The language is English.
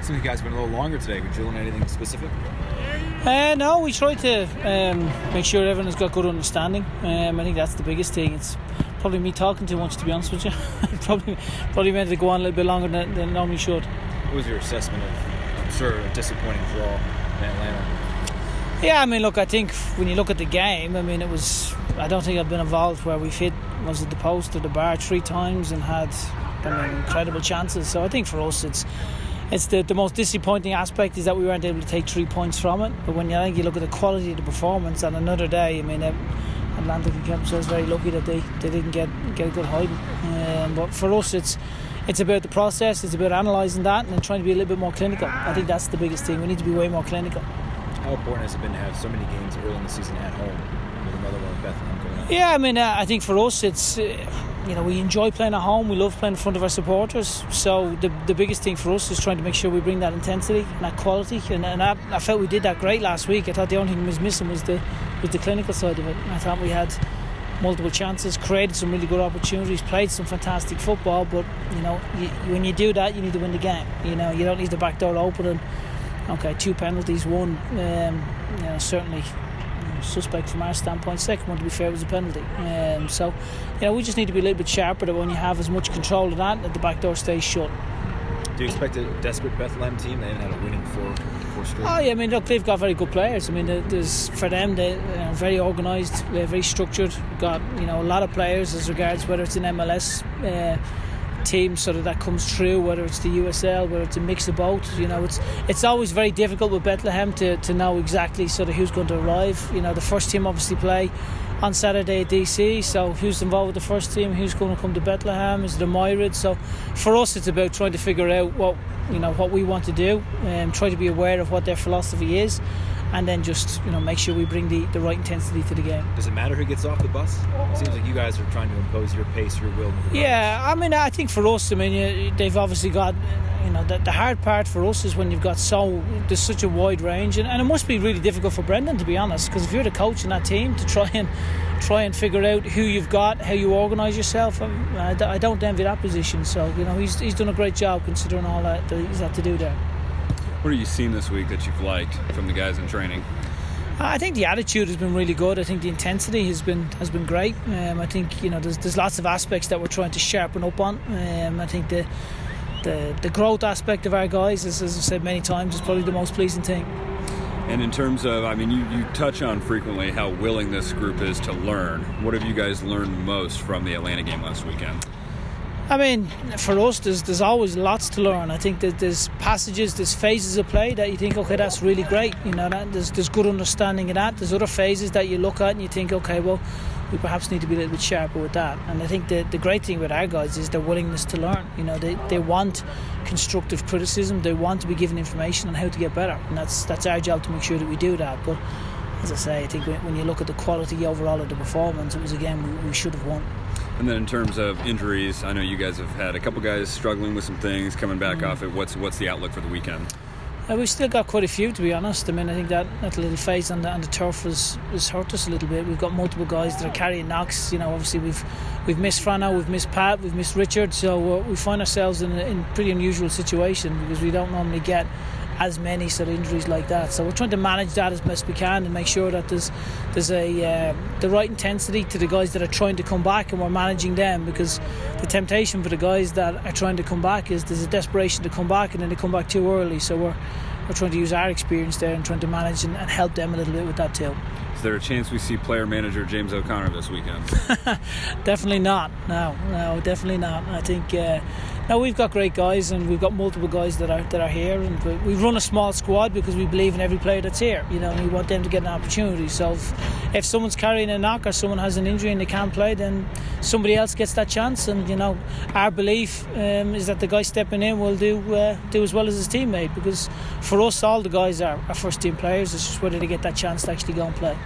Some of you guys have been a little longer today. Could you learn anything specific? No, we try to make sure everyone has got good understanding. I think that's the biggest thing. It's probably me talking too much, to be honest with you. probably meant to go on a little bit longer than normally should. What was your assessment of, I'm sure, a disappointing draw in Atlanta? Yeah, I mean, look, I think when you look at the game, I mean, I don't think I've been involved where we've hit, was it the post or the bar 3 times and had, incredible chances. So I think for us, it's the most disappointing aspect is that we weren't able to take 3 points from it. But when you look at the quality of the performance on another day, I mean, Atlanta can keep themselves very lucky that they didn't get a good hiding. But for us, it's about the process. It's about analysing that and then trying to be a little bit more clinical. I think that's the biggest thing. We need to be way more clinical. How important has it been to have so many games early in the season at home with another one with Bethlehem going on? Yeah, I mean, I think for us, it's we enjoy playing at home. We love playing in front of our supporters. So the biggest thing for us is trying to make sure we bring that intensity and that quality. And I felt we did that great last week. I thought the only thing was missing was the clinical side of it. I thought we had multiple chances, created some really good opportunities, played some fantastic football. But when you do that, you need to win the game. You don't leave the back door open. And 2 penalties, one certainly suspect from our standpoint. Second one, to be fair, was a penalty. So we just need to be a little bit sharper that when you have as much control of that the back door stays shut. Do you expect a desperate Bethlehem team? They haven't had a winning four straight. Oh yeah, I mean, look, they've got very good players. I mean, for them, they're very organised, they're very structured. Got a lot of players as regards whether it's an MLS team, so that comes through, whether it's the USL, whether it's a mix of both. It's always very difficult with Bethlehem to know exactly sort of who's going to arrive. The first team obviously play on Saturday at DC, so who's involved with the first team, who's going to come to Bethlehem, is it a Myrid? So for us, it's about trying to figure out what we want to do and try to be aware of what their philosophy is, and then just make sure we bring the right intensity to the game. Does it matter who gets off the bus? It seems like you guys are trying to impose your pace, your will. Yeah, I mean, I think for us, they've obviously got, the hard part for us is when you've got there's such a wide range, and it must be really difficult for Brendan, to be honest, because if you're the coach in that team, to try and figure out who you've got, how you organise yourself, I don't envy that position. So he's done a great job considering all that he's had to do there. What have you seen this week that you've liked from the guys in training? I think the attitude has been really good. I think the intensity has been great. I think there's lots of aspects that we're trying to sharpen up on. I think the growth aspect of our guys, as I've said many times, is probably the most pleasing thing. And in terms of, you touch on frequently how willing this group is to learn. What have you guys learned most from the Atlanta game last weekend? I mean, for us, there's always lots to learn. I think that there's passages, there's phases of play that you think, okay, that's really great. There's good understanding of that. There's other phases that you look at and you think, okay, well, we perhaps need to be a little bit sharper with that. And I think the great thing with our guys is their willingness to learn. They want constructive criticism. They want to be given information on how to get better. And that's our job to make sure that we do that. But as I say, I think when you look at the quality overall of the performance, it was a game we should have won. And then in terms of injuries, I know you guys have had a couple guys struggling with some things, coming back off it. What's the outlook for the weekend? We've still got quite a few, to be honest. I think that little phase on the turf has hurt us a little bit. We've got multiple guys that are carrying knocks. Obviously we've missed Frano, we've missed Pat, we've missed Richard. So we find ourselves in a pretty unusual situation because we don't normally get as many sort of injuries like that. So we're trying to manage that as best we can and make sure that there's the right intensity to the guys that are trying to come back, and we're managing them, because the temptation for the guys that are trying to come back is there's a desperation to come back and then they come back too early. So we're trying to use our experience there and trying to manage and help them a little bit with that too. Is there a chance we see player manager James O'Connor this weekend? Definitely not. No, definitely not. I think now we've got great guys and we've got multiple guys that are here, and we run a small squad because we believe in every player that's here. And we want them to get an opportunity. So if someone's carrying a knock or someone has an injury and they can't play, then somebody else gets that chance. And our belief is that the guy stepping in will do as well as his teammate, because for us all the guys are first team players. It's just whether they get that chance to actually go and play.